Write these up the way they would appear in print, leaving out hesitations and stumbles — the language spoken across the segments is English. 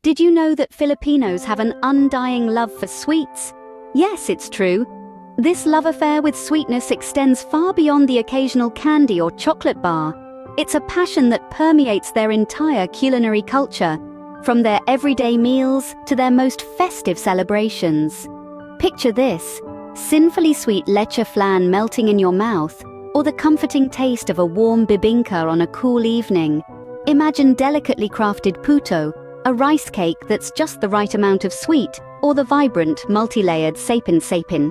Did you know that Filipinos have an undying love for sweets? Yes, it's true. This love affair with sweetness extends far beyond the occasional candy or chocolate bar. It's a passion that permeates their entire culinary culture, from their everyday meals to their most festive celebrations. Picture this: sinfully sweet leche flan melting in your mouth, or the comforting taste of a warm bibingka on a cool evening. Imagine delicately crafted puto, a rice cake that's just the right amount of sweet, or the vibrant, multi-layered sapin-sapin.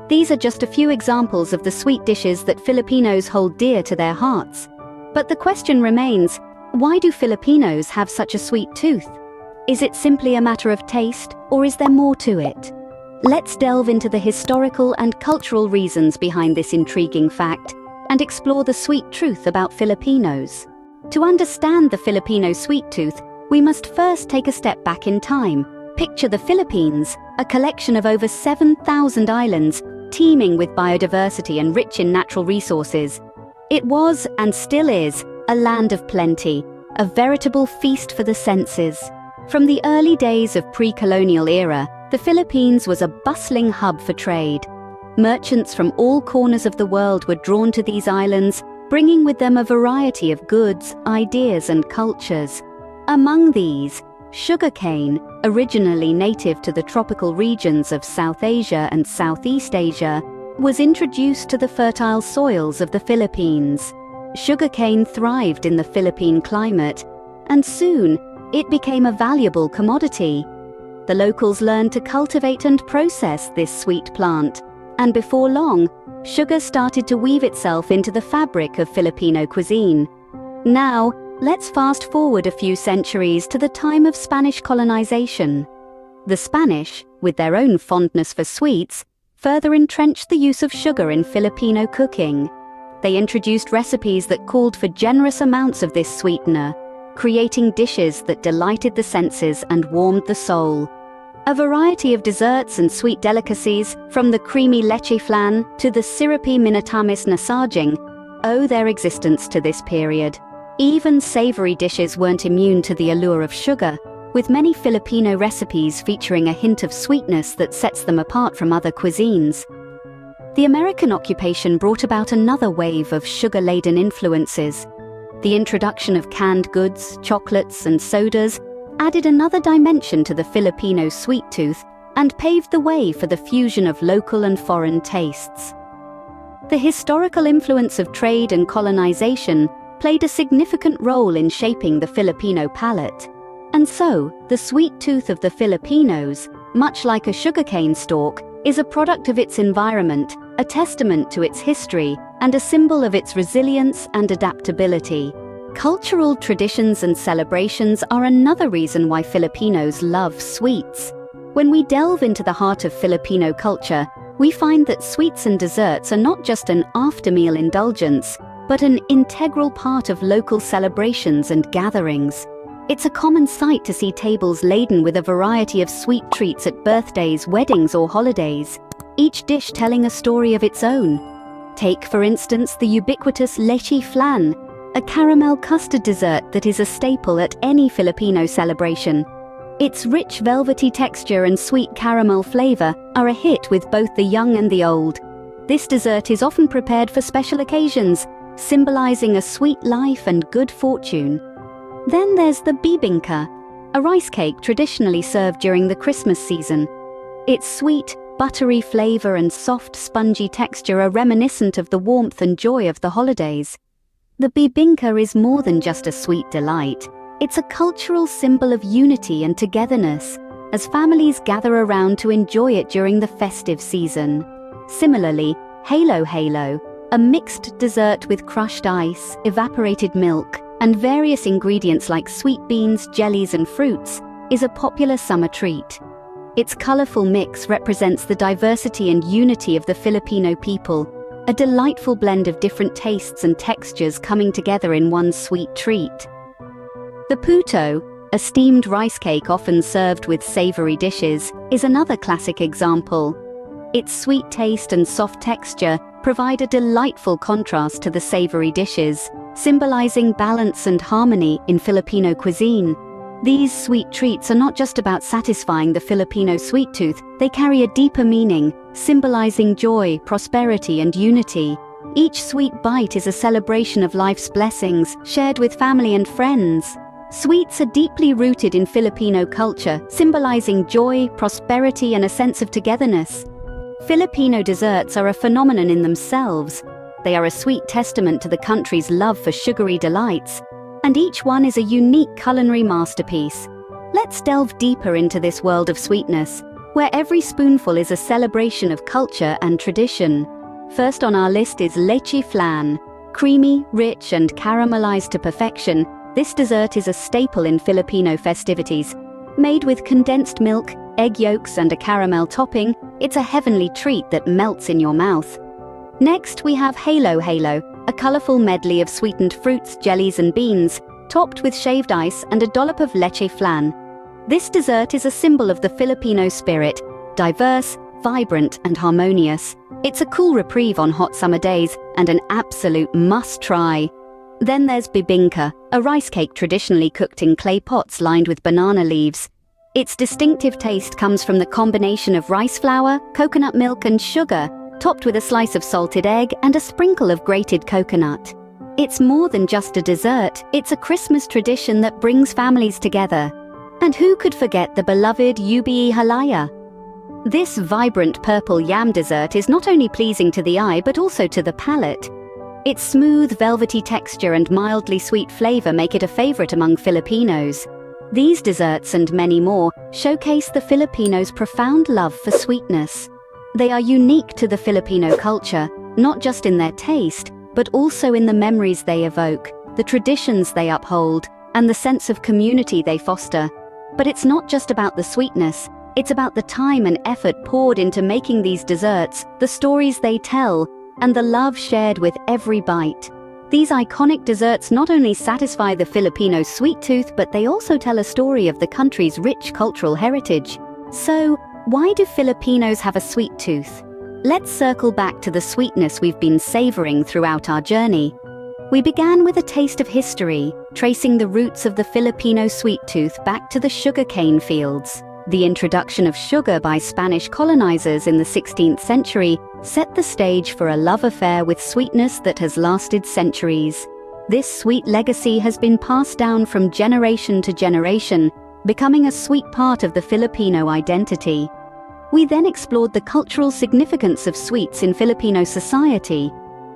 These are just a few examples of the sweet dishes that Filipinos hold dear to their hearts. But the question remains, why do Filipinos have such a sweet tooth? Is it simply a matter of taste, or is there more to it? Let's delve into the historical and cultural reasons behind this intriguing fact and explore the sweet truth about Filipinos. To understand the Filipino sweet tooth, we must first take a step back in time. Picture the Philippines, a collection of over 7,000 islands, teeming with biodiversity and rich in natural resources. It was, and still is, a land of plenty, a veritable feast for the senses. From the early days of pre-colonial era, the Philippines was a bustling hub for trade. Merchants from all corners of the world were drawn to these islands, bringing with them a variety of goods, ideas, and cultures. Among these, sugarcane, originally native to the tropical regions of South Asia and Southeast Asia, was introduced to the fertile soils of the Philippines. Sugarcane thrived in the Philippine climate, and soon it became a valuable commodity. The locals learned to cultivate and process this sweet plant, and before long, sugar started to weave itself into the fabric of Filipino cuisine. Now, let's fast forward a few centuries to the time of Spanish colonization. The Spanish, with their own fondness for sweets, further entrenched the use of sugar in Filipino cooking. They introduced recipes that called for generous amounts of this sweetener, creating dishes that delighted the senses and warmed the soul. A variety of desserts and sweet delicacies, from the creamy leche flan to the syrupy minatamis na saging, owe their existence to this period. Even savory dishes weren't immune to the allure of sugar, with many Filipino recipes featuring a hint of sweetness that sets them apart from other cuisines. The American occupation brought about another wave of sugar-laden influences. The introduction of canned goods, chocolates, and sodas added another dimension to the Filipino sweet tooth and paved the way for the fusion of local and foreign tastes. The historical influence of trade and colonization played a significant role in shaping the Filipino palate. And so, the sweet tooth of the Filipinos, much like a sugarcane stalk, is a product of its environment, a testament to its history, and a symbol of its resilience and adaptability. Cultural traditions and celebrations are another reason why Filipinos love sweets. When we delve into the heart of Filipino culture, we find that sweets and desserts are not just an after-meal indulgence, but an integral part of local celebrations and gatherings. It's a common sight to see tables laden with a variety of sweet treats at birthdays, weddings, or holidays, each dish telling a story of its own. Take, for instance, the ubiquitous leche flan, a caramel custard dessert that is a staple at any Filipino celebration. Its rich velvety texture and sweet caramel flavor are a hit with both the young and the old. This dessert is often prepared for special occasions, symbolizing a sweet life and good fortune. Then there's the bibingka, a rice cake traditionally served during the Christmas season. Its sweet, buttery flavor and soft, spongy texture are reminiscent of the warmth and joy of the holidays. The bibingka is more than just a sweet delight. It's a cultural symbol of unity and togetherness, as families gather around to enjoy it during the festive season. Similarly, halo, a mixed dessert with crushed ice, evaporated milk, and various ingredients like sweet beans, jellies, and fruits, is a popular summer treat. Its colorful mix represents the diversity and unity of the Filipino people, a delightful blend of different tastes and textures coming together in one sweet treat. The puto, a steamed rice cake often served with savory dishes, is another classic example. Its sweet taste and soft texture provide a delightful contrast to the savory dishes, symbolizing balance and harmony in Filipino cuisine. These sweet treats are not just about satisfying the Filipino sweet tooth, they carry a deeper meaning, symbolizing joy, prosperity, and unity. Each sweet bite is a celebration of life's blessings, shared with family and friends. Sweets are deeply rooted in Filipino culture, symbolizing joy, prosperity, and a sense of togetherness. Filipino desserts are a phenomenon in themselves. They are a sweet testament to the country's love for sugary delights, and each one is a unique culinary masterpiece. Let's delve deeper into this world of sweetness, where every spoonful is a celebration of culture and tradition. First on our list is leche flan. Creamy, rich, and caramelized to perfection, this dessert is a staple in Filipino festivities. Made with condensed milk, egg yolks, and a caramel topping, it's a heavenly treat that melts in your mouth. Next, we have halo halo, a colorful medley of sweetened fruits, jellies, and beans, topped with shaved ice and a dollop of leche flan. This dessert is a symbol of the Filipino spirit, diverse, vibrant, and harmonious. It's a cool reprieve on hot summer days and an absolute must-try. Then there's bibingka, a rice cake traditionally cooked in clay pots lined with banana leaves. Its distinctive taste comes from the combination of rice flour, coconut milk, and sugar, topped with a slice of salted egg and a sprinkle of grated coconut. It's more than just a dessert, it's a Christmas tradition that brings families together. And who could forget the beloved ubi halaya? This vibrant purple yam dessert is not only pleasing to the eye but also to the palate. Its smooth, velvety texture and mildly sweet flavor make it a favorite among Filipinos. These desserts and many more showcase the Filipinos' profound love for sweetness. They are unique to the Filipino culture, not just in their taste, but also in the memories they evoke, the traditions they uphold, and the sense of community they foster. But it's not just about the sweetness, it's about the time and effort poured into making these desserts, the stories they tell, and the love shared with every bite. These iconic desserts not only satisfy the Filipino sweet tooth, but they also tell a story of the country's rich cultural heritage. So, why do Filipinos have a sweet tooth? Let's circle back to the sweetness we've been savoring throughout our journey. We began with a taste of history, tracing the roots of the Filipino sweet tooth back to the sugarcane fields. The introduction of sugar by Spanish colonizers in the 16th century set the stage for a love affair with sweetness that has lasted centuries. This sweet legacy has been passed down from generation to generation, becoming a sweet part of the Filipino identity. We then explored the cultural significance of sweets in Filipino society.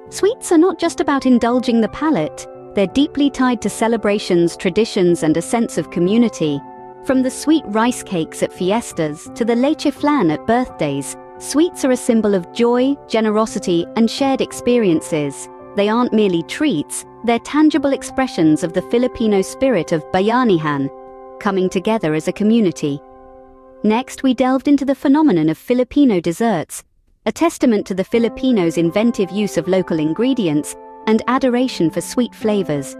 Sweets are not just about indulging the palate, they're deeply tied to celebrations, traditions, and a sense of community. From the sweet rice cakes at fiestas to the leche flan at birthdays, sweets are a symbol of joy, generosity, and shared experiences. They aren't merely treats, they're tangible expressions of the Filipino spirit of bayanihan, coming together as a community. Next, we delved into the phenomenon of Filipino desserts, a testament to the Filipinos' inventive use of local ingredients and adoration for sweet flavors.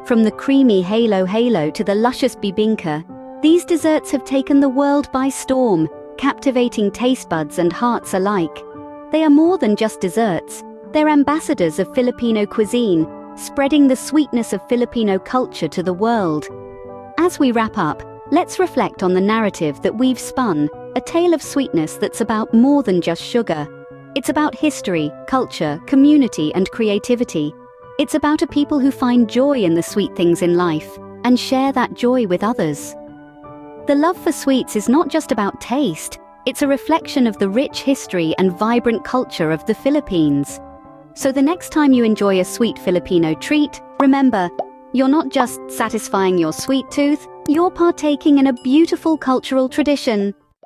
From the creamy halo halo to the luscious bibingka, these desserts have taken the world by storm, captivating taste buds and hearts alike. They are more than just desserts, they're ambassadors of Filipino cuisine, spreading the sweetness of Filipino culture to the world. As we wrap up, let's reflect on the narrative that we've spun, a tale of sweetness that's about more than just sugar. It's about history, culture, community, and creativity. It's about a people who find joy in the sweet things in life and share that joy with others. The love for sweets is not just about taste, it's a reflection of the rich history and vibrant culture of the Philippines. So the next time you enjoy a sweet Filipino treat, remember, you're not just satisfying your sweet tooth, you're partaking in a beautiful cultural tradition.